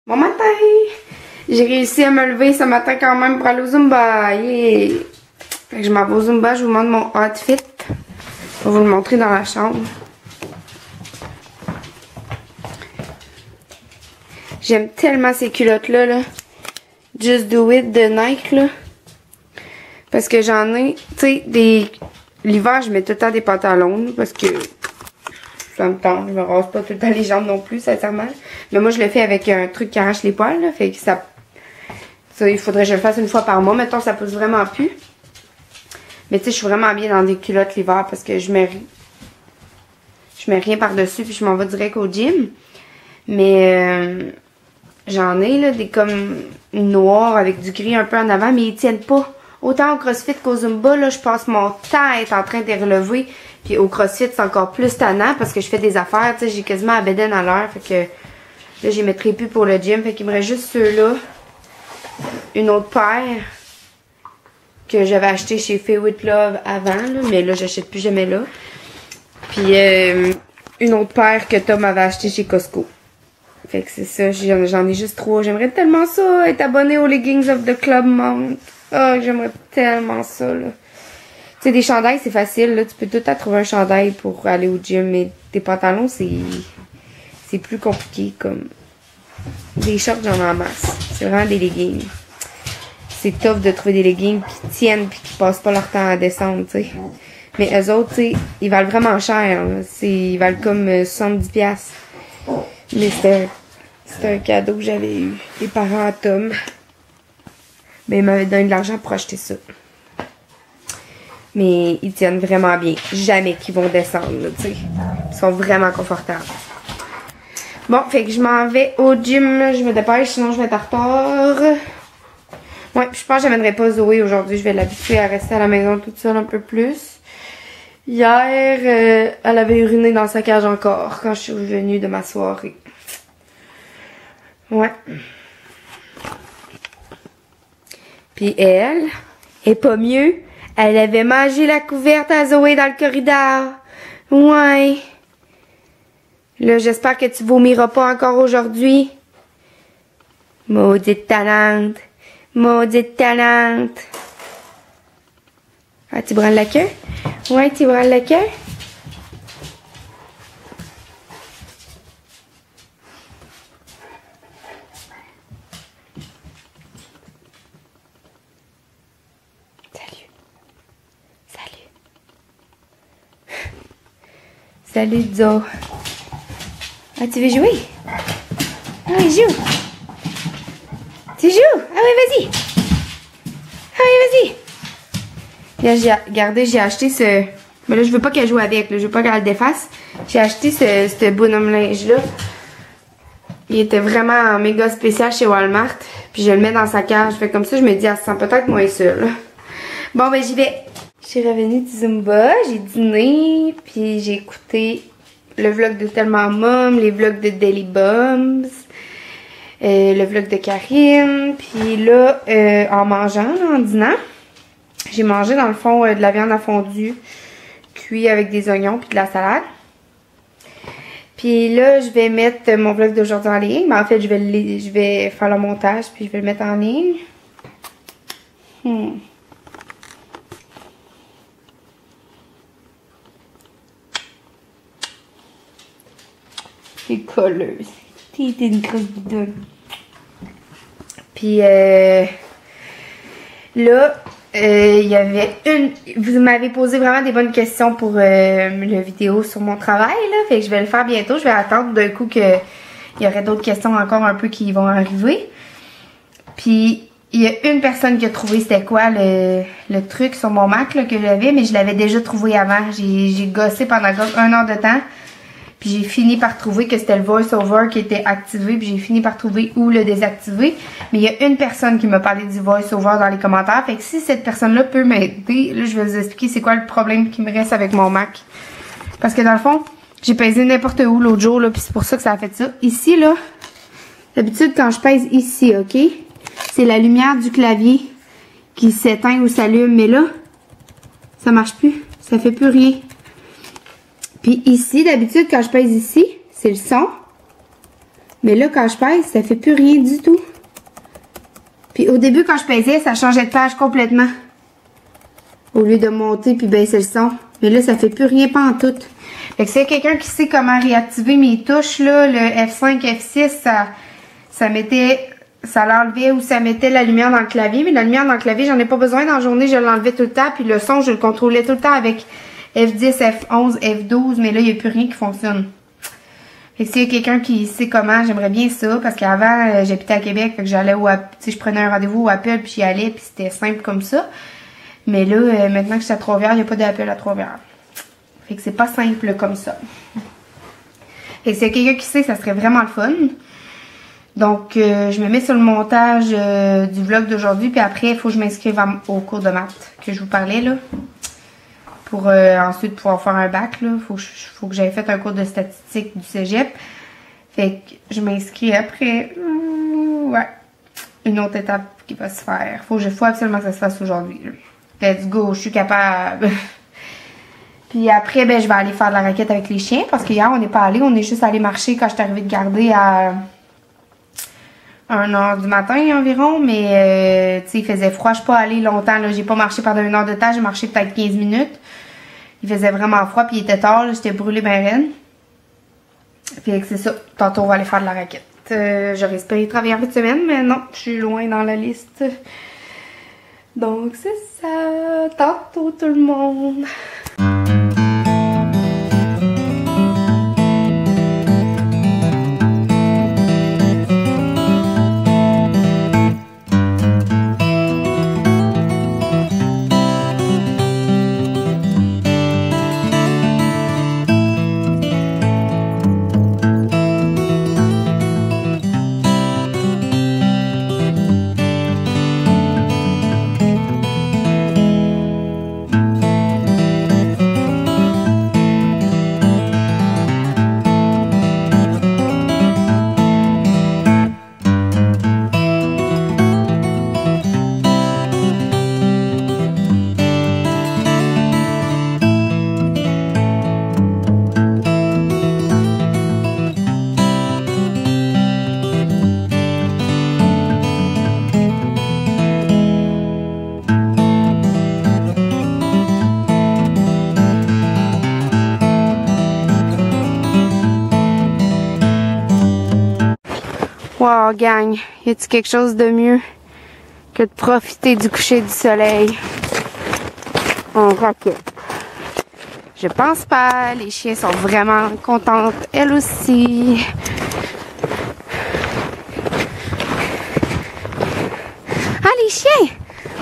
Bon matin! J'ai réussi à me lever ce matin quand même pour aller au Zumba. Yeah. Fait que je m'en vais au Zumba, je vous montre mon outfit. Je vais vous le montrer dans la chambre. J'aime tellement ces culottes-là, là. Just Do It de Nike, là. Parce que j'en ai, tu sais, des... L'hiver, je mets tout le temps des pantalons, là, parce que ça me tente. Je me rase pas tout le temps les jambes non plus, sincèrement. Mais moi, je le fais avec un truc qui arrache les poils, là. Fait que ça, il faudrait que je le fasse une fois par mois. Mettons, ça pousse vraiment plus. Mais tu sais, je suis vraiment bien dans des culottes l'hiver parce que je mets rien par-dessus puis je m'en vais direct au gym. Mais j'en ai, là, des comme noirs avec du gris un peu en avant, mais ils tiennent pas. Autant au CrossFit qu'au Zumba, là, je passe mon temps à être en train de les relever. Puis au CrossFit, c'est encore plus tannant parce que je fais des affaires, tu sais, j'ai quasiment à bedaine à l'heure. Fait que là, j'y mettrai plus pour le gym. Fait qu'il me reste juste ceux-là. Une autre paire que j'avais acheté chez Fay With Love avant, là, mais là, j'achète plus jamais là. Puis une autre paire que Tom avait acheté chez Costco. Fait que c'est ça, j'en ai juste 3. J'aimerais tellement ça, être abonné aux Leggings of the Club Mount. Oh, j'aimerais tellement ça, là. Tu sais, des chandails, c'est facile, là. Tu peux tout le temps trouver un chandail pour aller au gym, mais des pantalons, c'est plus compliqué, comme... Des shorts, j'en ai en masse. C'est vraiment des leggings. C'est tough de trouver des leggings qui tiennent pis qui passent pas leur temps à descendre, tu sais. Mais eux autres, tu sais, ils valent vraiment cher, là. Ils valent comme 70$. Mais c'était un cadeau que j'avais eu des parents à Tom. Mais ils m'avaient donné de l'argent pour acheter ça. Mais ils tiennent vraiment bien. Jamais qu'ils vont descendre, tu sais. Ils sont vraiment confortables. Bon, fait que je m'en vais au gym. Je me dépêche, sinon je vais être en retard. Ouais, je pense que j'amènerai pas Zoé aujourd'hui. Je vais l'habituer à rester à la maison toute seule un peu plus. Hier, elle avait uriné dans sa cage encore quand je suis revenue de ma soirée. Ouais. Puis elle est pas mieux. Elle avait mangé la couverte à Zoé dans le corridor. Ouais. Là, j'espère que tu vomiras pas encore aujourd'hui. Maudite talente. Maudite talente. Ah, tu branles la queue? Ouais, tu branles la queue? Salut Zo. Ah, tu veux jouer? Ah oui, joue. Tu joues? Ah oui, vas-y. Ah oui, vas-y. Là, j'ai acheté ce... Mais là, je veux pas qu'elle joue avec. Là. Je veux pas qu'elle le défasse. J'ai acheté ce bonhomme linge-là. Il était vraiment méga spécial chez Walmart. Puis je le mets dans sa cage. Fait comme ça, je me dis, elle se sent peut-être moins seule. Bon, ben j'y vais. Je suis revenue du Zumba, j'ai dîné, puis j'ai écouté le vlog de Tellement Mom, les vlogs de Daily Bums, le vlog de Karine, puis là, en mangeant, là, en dînant, j'ai mangé dans le fond de la viande à fondue, cuit avec des oignons puis de la salade. Puis là, je vais mettre mon vlog d'aujourd'hui en ligne, mais en fait, je vais faire le montage puis je vais le mettre en ligne. C'est colleuse. T'es une grosse bidonne. Puis là, il y avait vous m'avez posé vraiment des bonnes questions pour la vidéo sur mon travail, là. Fait que je vais le faire bientôt. Je vais attendre d'un coup qu'il y aurait d'autres questions encore un peu qui vont arriver. Puis il y a une personne qui a trouvé c'était quoi le truc sur mon Mac là, que j'avais, mais je l'avais déjà trouvé avant. J'ai gossé pendant 1 heure de temps. Puis j'ai fini par trouver que c'était le voice-over qui était activé. Puis j'ai fini par trouver où le désactiver. Mais il y a une personne qui m'a parlé du voice-over dans les commentaires. Fait que si cette personne-là peut m'aider, là je vais vous expliquer c'est quoi le problème qui me reste avec mon Mac. Parce que dans le fond, j'ai pesé n'importe où l'autre jour. Là, puis c'est pour ça que ça a fait ça. Ici, là, d'habitude quand je pèse ici, ok? C'est la lumière du clavier qui s'éteint ou s'allume. Mais là, ça marche plus. Ça fait plus rien. Puis ici, d'habitude, quand je pèse ici, c'est le son. Mais là, quand je pèse, ça fait plus rien du tout. Puis au début, quand je pesais, ça changeait de page complètement. Au lieu de monter puis baisser le son. Mais là, ça fait plus rien pantoute. Fait que s'il y a quelqu'un qui sait comment réactiver mes touches, là, le F5, F6, ça mettait... Ça l'enlevait ou ça mettait la lumière dans le clavier. Mais la lumière dans le clavier, j'en ai pas besoin. Dans la journée, je l'enlevais tout le temps. Puis le son, je le contrôlais tout le temps avec F10, F11, F12. Mais là, il n'y a plus rien qui fonctionne. Fait que s'il y a quelqu'un qui sait comment, j'aimerais bien ça. Parce qu'avant, j'habitais à Québec. Fait que j'allais au... Tu sais, je prenais un rendez-vous au Apple. Puis j'y allais. Puis c'était simple comme ça. Mais là, maintenant que je suis à Trois-Rivières, il n'y a pas d'Apple à Trois-Rivières. Fait que c'est pas simple comme ça. Fait que s'il y a quelqu'un qui sait, ça serait vraiment le fun. Donc, je me mets sur le montage du vlog d'aujourd'hui. Puis après, il faut que je m'inscrive au cours de maths que je vous parlais, là. Pour ensuite pouvoir faire un bac, là. Faut que j'aille fait un cours de statistique du cégep. Fait que je m'inscris après. Ouais. Une autre étape qui va se faire. Faut absolument que ça se fasse aujourd'hui. Let's go, je suis capable. Puis après, ben, je vais aller faire de la raquette avec les chiens. Parce qu'hier, on n'est pas allé. On est juste allé marcher quand je suis arrivée de garder à 1h du matin environ. Mais, tu sais, il faisait froid. Je suis pas allée longtemps. J'ai pas marché pendant 1 heure de temps. J'ai marché peut-être 15 minutes. Il faisait vraiment froid. Puis il était tard. J'étais brûlée ben raide. Puis c'est ça. Tantôt, on va aller faire de la raquette. J'aurais espéré travailler en fin de semaine. Mais non, je suis loin dans la liste. Donc, c'est ça. Tantôt, tout le monde. Wow, gang, y a-t-il quelque chose de mieux que de profiter du coucher du soleil en raquette? Je pense pas. Les chiens sont vraiment contentes, elles aussi. Ah, les chiens!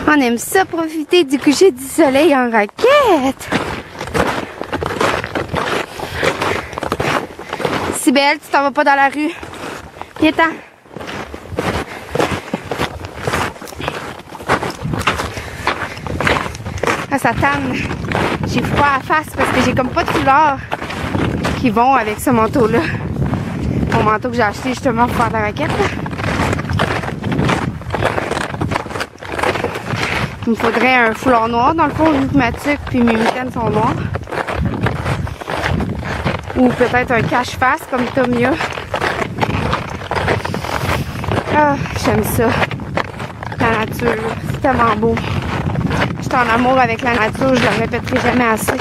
On aime ça, profiter du coucher du soleil en raquette. Cybelle, tu t'en vas pas dans la rue. Viens-t'en. Ah, ça tanne. J'ai froid à la face parce que j'ai comme pas de couleurs qui vont avec ce manteau-là. Mon manteau que j'ai acheté justement pour faire de la raquette. Il me faudrait un foulard noir dans le fond, vu que ma tuque puis mes mitaines sont noires. Ou peut-être un cache-face comme Tomia. Ah, j'aime ça. La nature, c'est tellement beau. Je suis en amour avec la nature, je le répéterai jamais assez.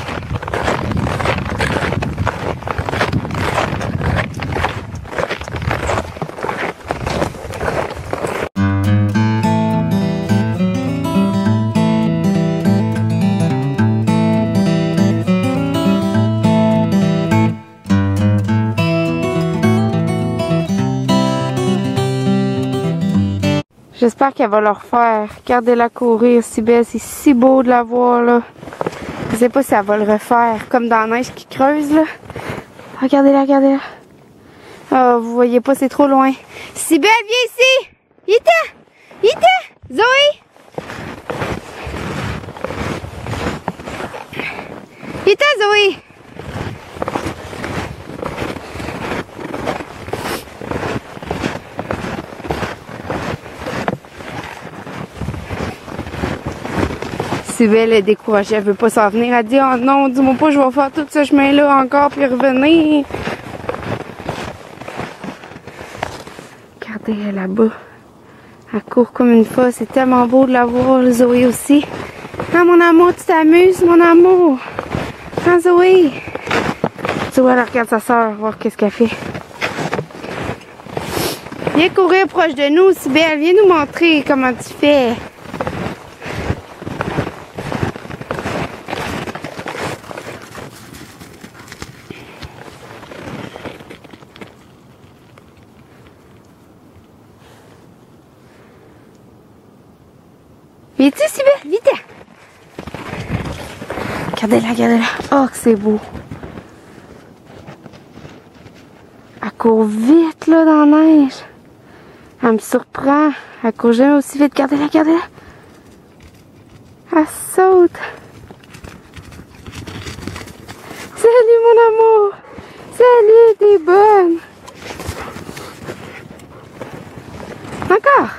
J'espère qu'elle va leur faire. Regardez-la courir, si belle, c'est si beau de la voir là. Je sais pas si elle va le refaire, comme dans la neige qui creuse là. Regardez-la, regardez-la. Oh, vous voyez pas, c'est trop loin. Si belle, viens ici! Ita! Zoé! Ita, Zoé! Cybelle est découragée, elle veut pas s'en venir. Elle dit oh non, dis-moi pas, je vais faire tout ce chemin-là encore puis revenir. Regardez, elle est là-bas. Elle court comme une folle. C'est tellement beau de la voir, Zoé aussi. Ah, mon amour, tu t'amuses, mon amour. Ah, Zoé. Zoé, elle regarde sa soeur, voir qu'est-ce qu'elle fait. Viens courir proche de nous, Sibelle. Viens nous montrer comment tu fais. Viens-tu, Sibelle? Vite! Regardez-la, regardez-la. Oh, que c'est beau. Elle court vite, là, dans la neige. Elle me surprend. Elle court jamais aussi vite. Regardez-la, regardez-la. Elle saute. Salut, mon amour. Salut, t'es bonne. Encore.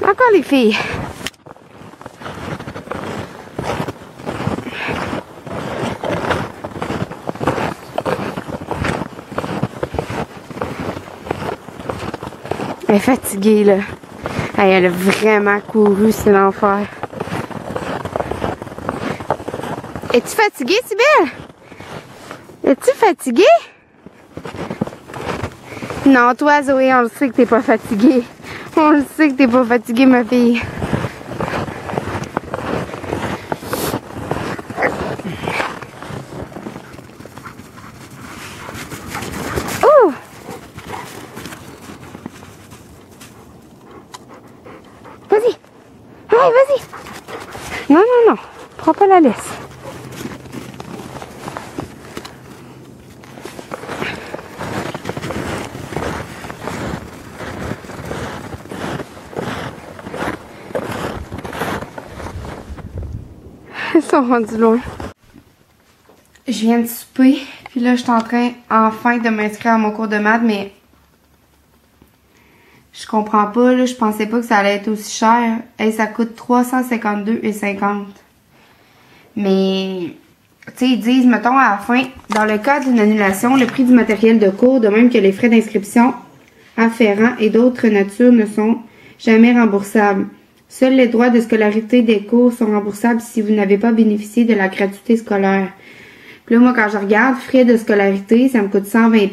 Encore les filles. Elle est fatiguée, là. Hey, elle a vraiment couru, c'est l'enfer. Es-tu fatiguée, Sibelle? Es-tu fatiguée? Non, toi, Zoé, on le sait que t'es pas fatiguée. On le sait que t'es pas fatiguée, ma fille. Oh! Vas-y! Allez, vas-y! Non, non, non. Prends pas la laisse. Ils sont rendus loin. Je viens de souper, puis là, je suis en train, enfin, de m'inscrire à mon cours de maths, mais je comprends pas, là, je pensais pas que ça allait être aussi cher. Hey, ça coûte 352,50. Mais, tu sais, ils disent, mettons, à la fin, dans le cas d'une annulation, le prix du matériel de cours, de même que les frais d'inscription afférents et d'autres natures ne sont jamais remboursables. Seuls les droits de scolarité des cours sont remboursables si vous n'avez pas bénéficié de la gratuité scolaire. Puis là, moi, quand je regarde, frais de scolarité, ça me coûte 120$.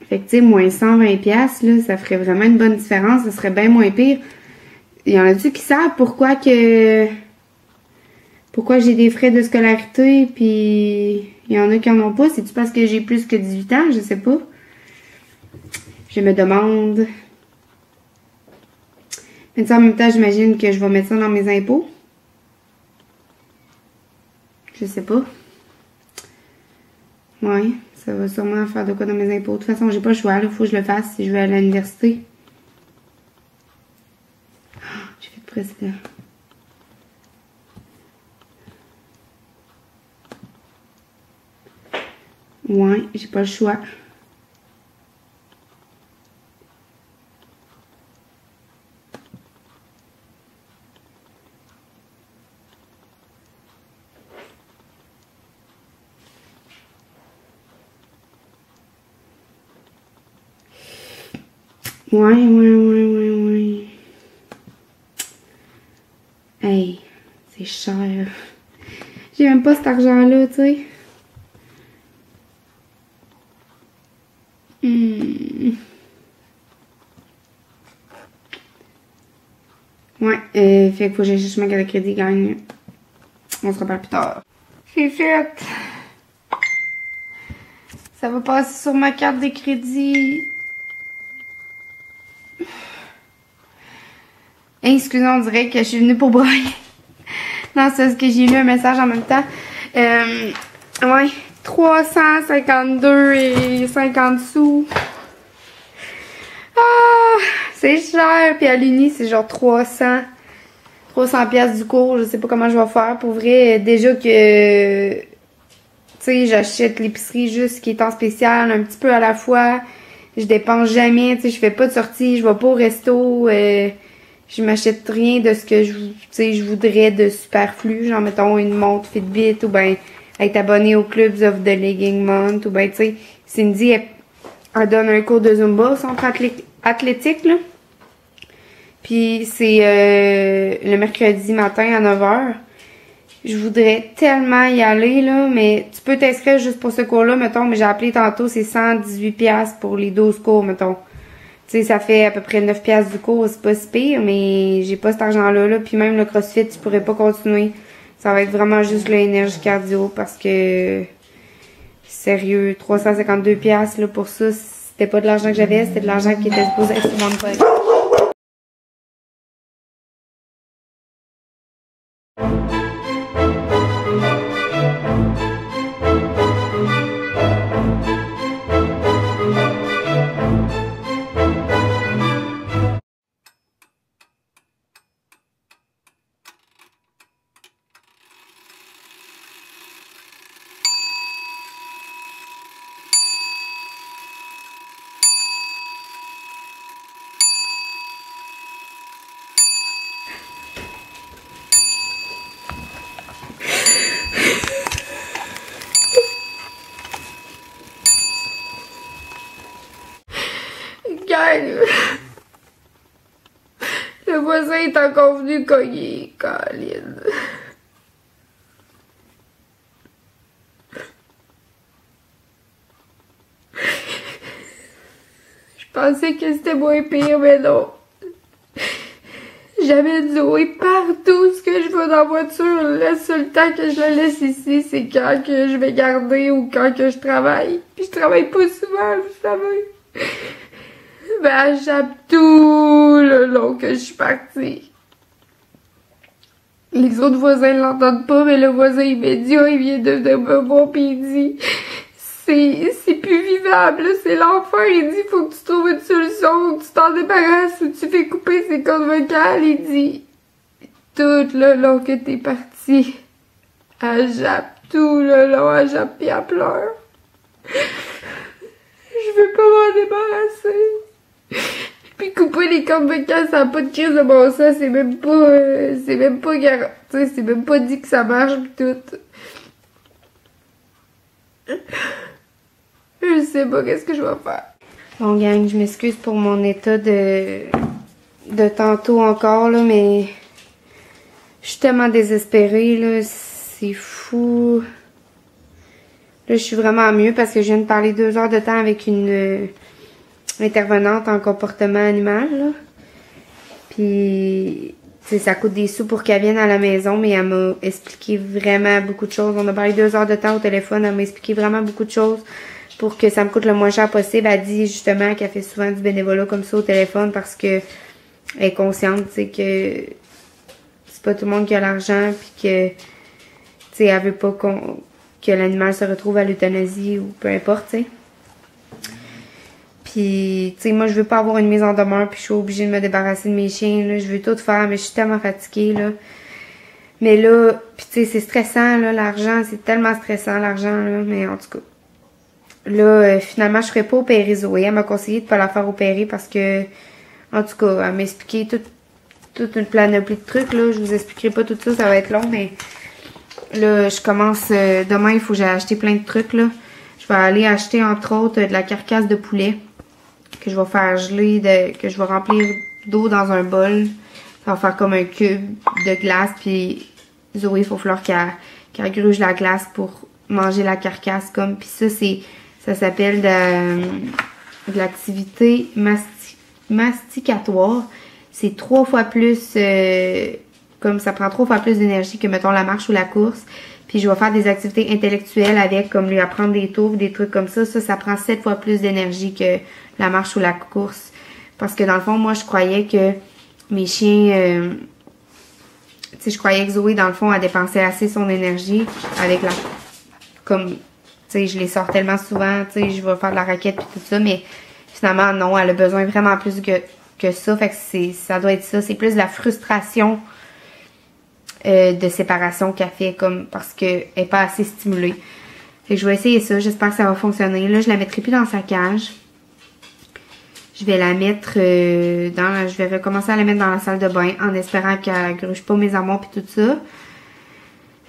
Fait que, tu sais, moins 120$, là, ça ferait vraiment une bonne différence. Ça serait bien moins pire. Il y en a-tu qui savent pourquoi j'ai des frais de scolarité, puis il y en a qui en ont pas? C'est-tu parce que j'ai plus que 18 ans? Je sais pas. Je me demande. Mais en même temps, j'imagine que je vais mettre ça dans mes impôts. Je sais pas. Ouais, ça va sûrement faire de quoi dans mes impôts. De toute façon, j'ai pas le choix. Il faut que je le fasse si je vais à l'université. Oh, j'ai fait le président. Ouais, j'ai pas le choix. Ouais. Hey, c'est cher. J'ai même pas cet argent-là, tu sais. Ouais, fait qu'il faut que j'aille chercher ma carte de crédit, gagne. On se reparle plus tard. C'est fait. Ça va passer sur ma carte de crédit. Hey, excusez, on dirait que je suis venue pour broyer. Non, c'est parce que j'ai lu un message en même temps. Ouais, 352,50 sous. Ah, c'est cher. Puis à l'Uni, c'est genre 300 piastres du cours. Je sais pas comment je vais faire. Pour vrai, déjà que... Tu sais, j'achète l'épicerie juste qui est en spécial, un petit peu à la fois. Je dépense jamais, tu sais, je fais pas de sortie, je vais pas au resto. je m'achète rien de ce que je voudrais de superflu. Genre, mettons, une montre Fitbit ou ben être abonné au Clubs of the Legging Month ou ben, tu sais, Cindy, elle donne un cours de Zumba au centre athlétique, là. Puis c'est le mercredi matin à 9h. Je voudrais tellement y aller, là, mais tu peux t'inscrire juste pour ce cours-là, mettons, mais j'ai appelé tantôt, c'est 118$ pour les 12 cours, mettons. Tu sais, ça fait à peu près 9$ du cours, c'est pas si pire, mais j'ai pas cet argent-là, là. Puis même le CrossFit, je pourrais pas continuer. Ça va être vraiment juste l'énergie cardio parce que, sérieux, 352$ là, pour ça, c'était pas de l'argent que j'avais, c'était de l'argent qui était supposé être sur mon poche. Le voisin est encore venu cogner, Caroline. Je pensais que c'était moins pire, mais non. J'avais Zoé partout ce que je vais dans la voiture. Le seul temps que je la laisse ici, c'est quand que je vais garder ou quand que je travaille. Puis je travaille pas souvent, vous savez. Ben, elle jappe tout le long que je suis partie. Les autres voisins l'entendent pas, mais le voisin immédiat, il vient de venir me voir pis il dit c'est plus vivable, c'est l'enfer. Il dit faut que tu trouves une solution, faut que tu t'en débarrasses ou tu fais couper ses cordes vocales. Il dit tout le long que t'es partie, elle jappe tout le long, elle jappe pis elle pleure. Je veux pas m'en débarrasser. Puis couper les cordes vocales, ça n'a pas de crise de bon sens, c'est même pas garanti, c'est même pas dit que ça marche pis tout. Je sais pas qu'est-ce que je vais faire. Bon gang, je m'excuse pour mon état de tantôt encore là, mais je suis tellement désespérée là, c'est fou. Là, je suis vraiment mieux parce que je viens de parler 2 heures de temps avec une intervenante en comportement animal, là. Puis, tu sais, ça coûte des sous pour qu'elle vienne à la maison, mais elle m'a expliqué vraiment beaucoup de choses. On a parlé 2 heures de temps au téléphone, elle m'a expliqué vraiment beaucoup de choses pour que ça me coûte le moins cher possible. Elle dit justement qu'elle fait souvent du bénévolat comme ça au téléphone parce que elle est consciente, tu sais, que c'est pas tout le monde qui a l'argent, puis que, tu sais, elle veut pas que l'animal se retrouve à l'euthanasie ou peu importe, tu sais. Puis, tu sais, moi, je veux pas avoir une mise en demeure, puis je suis obligée de me débarrasser de mes chiens, là. Je veux tout faire, mais je suis tellement fatiguée, là. Mais là, puis tu sais, c'est stressant, là, l'argent. C'est tellement stressant, l'argent, là. Mais en tout cas, là, finalement, je ferais pas opérer Zoé. Elle m'a conseillé de pas la faire opérer parce que, en tout cas, elle m'a expliqué toute une panoplie de trucs, là. Je vous expliquerai pas tout ça, ça va être long, mais là, je commence, demain, il faut que j'aille acheter plein de trucs, là. Je vais aller acheter, entre autres, de la carcasse de poulet que je vais faire geler, que je vais remplir d'eau dans un bol. Ça va faire comme un cube de glace, puis Zoé, il faut falloir qu'elle gruge la glace pour manger la carcasse, comme. Puis ça s'appelle de l'activité masticatoire. C'est 3 fois plus, comme ça prend 3 fois plus d'énergie que, mettons, la marche ou la course. Puis je vais faire des activités intellectuelles avec, comme lui apprendre des tours, des trucs comme ça. Ça prend 7 fois plus d'énergie que la marche ou la course. Parce que dans le fond, moi, je croyais que mes chiens... tu sais, je croyais que Zoé, dans le fond, elle dépensait assez son énergie avec la... Comme, tu sais, je les sors tellement souvent, tu sais, je vais faire de la raquette puis tout ça. Mais finalement, non, elle a besoin vraiment plus que ça. Fait que ça doit être ça. C'est plus la frustration de séparation qu'elle fait, comme parce qu'elle n'est pas assez stimulée. Fait que je vais essayer ça, j'espère que ça va fonctionner. Là, je la mettrai plus dans sa cage. Je vais la mettre je vais recommencer à la mettre dans la salle de bain en espérant qu'elle gruge pas mes armoires puis tout ça.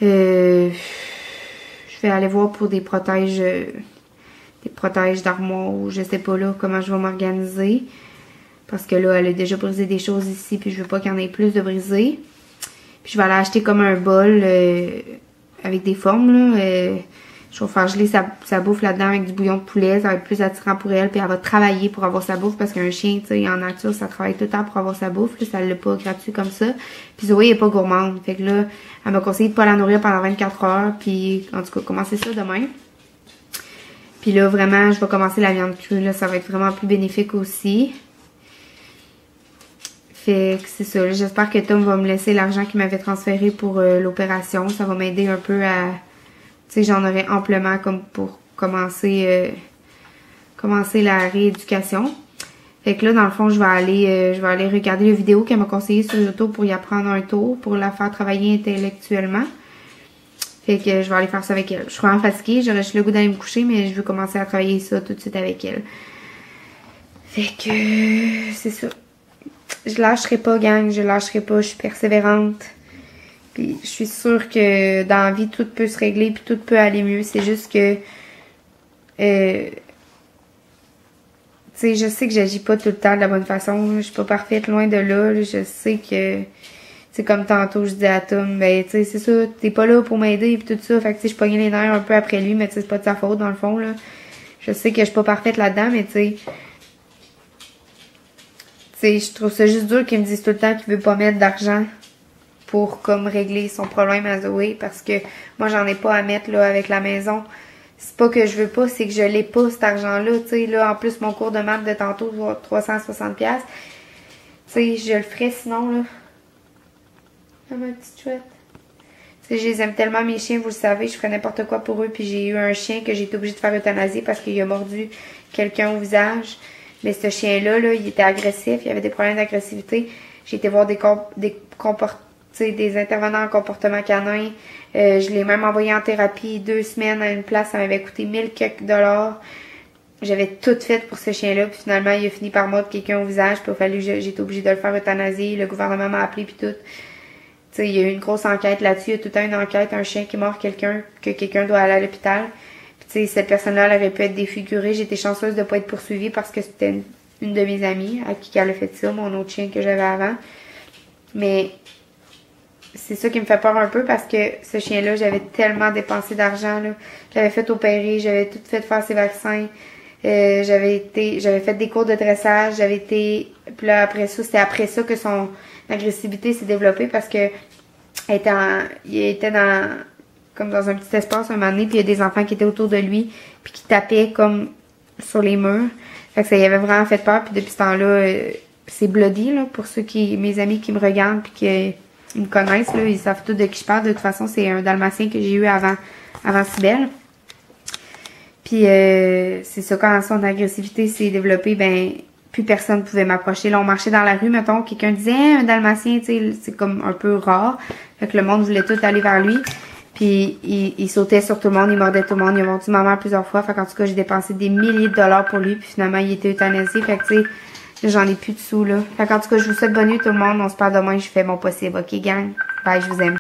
Je vais aller voir pour des protèges d'armoire ou je sais pas là comment je vais m'organiser. Parce que là, elle a déjà brisé des choses ici puis je veux pas qu'il y en ait plus de brisé. Puis je vais aller acheter comme un bol avec des formes là. Je vais faire geler sa bouffe là-dedans avec du bouillon de poulet. Ça va être plus attirant pour elle. Puis elle va travailler pour avoir sa bouffe. Parce qu'un chien, tu sais, en nature, ça travaille tout le temps pour avoir sa bouffe. Là, ça ne l'a pas gratuit comme ça. Puis Zoé est pas gourmande. Fait que là, elle m'a conseillé de pas la nourrir pendant 24 heures. Puis en tout cas, commencer ça demain. Puis là, vraiment, je vais commencer la viande crue. Là, ça va être vraiment plus bénéfique aussi. Fait que c'est ça. J'espère que Tom va me laisser l'argent qu'il m'avait transféré pour l'opération. Ça va m'aider un peu à... Tu sais, j'en aurais amplement comme pour commencer la rééducation. Fait que là, dans le fond, je vais aller regarder la vidéo qu'elle m'a conseillé sur YouTube pour y apprendre un tour, pour la faire travailler intellectuellement. Fait que je vais aller faire ça avec elle. Je suis vraiment fatiguée, j'aurais juste le goût d'aller me coucher, mais je veux commencer à travailler ça tout de suite avec elle. Fait que c'est ça. Je lâcherai pas, gang, je lâcherai pas, je suis persévérante. Puis je suis sûre que dans la vie, tout peut se régler puis tout peut aller mieux. C'est juste que... tu sais, je sais que j'agis pas tout le temps de la bonne façon. Je suis pas parfaite, loin de là. Je sais que... C'est comme tantôt, je dis à Tom, ben, tu sais, c'est ça, t'es pas là pour m'aider et tout ça. Fait que, tu sais, je pognais les nerfs un peu après lui, mais tu sais, c'est pas de sa faute, dans le fond, là. Je sais que je suis pas parfaite là-dedans, mais tu sais... Tu sais, je trouve ça juste dur qu'il me dise tout le temps qu'il veut pas mettre d'argent pour comme régler son problème à Zoé parce que moi j'en ai pas à mettre là avec la maison. C'est pas que je veux pas, c'est que je l'ai pas cet argent-là, tu sais, là en plus mon cours de maths de tantôt 360$. Tu sais, je le ferais sinon là. Ah, ma petite chouette. Tu sais, je les aime tellement mes chiens, vous le savez, je ferais n'importe quoi pour eux, puis j'ai eu un chien que j'ai été obligée de faire euthanasier parce qu'il a mordu quelqu'un au visage. Mais ce chien-là, là, il était agressif, il avait des problèmes d'agressivité. J'ai été voir des intervenants en comportement canin. Je l'ai même envoyé en thérapie 2 semaines à une place. Ça m'avait coûté 1000 quelques dollars. J'avais tout fait pour ce chien-là. Puis finalement, il a fini par mordre quelqu'un au visage. Puis il a fallu que j'ai été obligée de le faire euthanasier. Le gouvernement m'a appelé puis tout. Tu sais, il y a eu une grosse enquête là-dessus. Il y a tout le temps une enquête. Un chien qui mord quelqu'un, que quelqu'un doit aller à l'hôpital. Puis tu sais, cette personne-là, elle aurait pu être défigurée. J'étais chanceuse de pas être poursuivie parce que c'était une de mes amies à qui elle a fait ça. Mon autre chien que j'avais avant. Mais... c'est ça qui me fait peur un peu parce que ce chien-là, j'avais tellement dépensé d'argent. J'avais fait opérer, j'avais tout fait faire ses vaccins. J'avais fait des cours de dressage. Puis là, après ça, c'était après ça que son agressivité s'est développée parce que il était comme dans un petit espace un moment donné, puis il y a des enfants qui étaient autour de lui, puis qui tapaient comme sur les murs. Fait que ça y avait vraiment fait peur. Puis depuis ce temps-là, c'est bloody là, pour mes amis qui me regardent puis qui ils me connaissent, là, ils savent tout de qui je parle. De toute façon, c'est un dalmatien que j'ai eu avant Cybelle. Puis c'est ça, quand son agressivité s'est développée, ben plus personne pouvait m'approcher. Là, on marchait dans la rue, mettons, quelqu'un disait un dalmatien, tu sais, c'est comme un peu rare. Fait que le monde voulait tout aller vers lui. Puis il sautait sur tout le monde, il mordait tout le monde, il a mordu ma mère plusieurs fois. Fait qu'en tout cas, j'ai dépensé des milliers de dollars pour lui. Puis finalement, il était euthanasié. Fait que tu sais, j'en ai plus de sous, là. Fait qu'en tout cas, je vous souhaite bonne nuit tout le monde. On se parle demain. Je fais mon possible. OK, gang? Bye, je vous aime.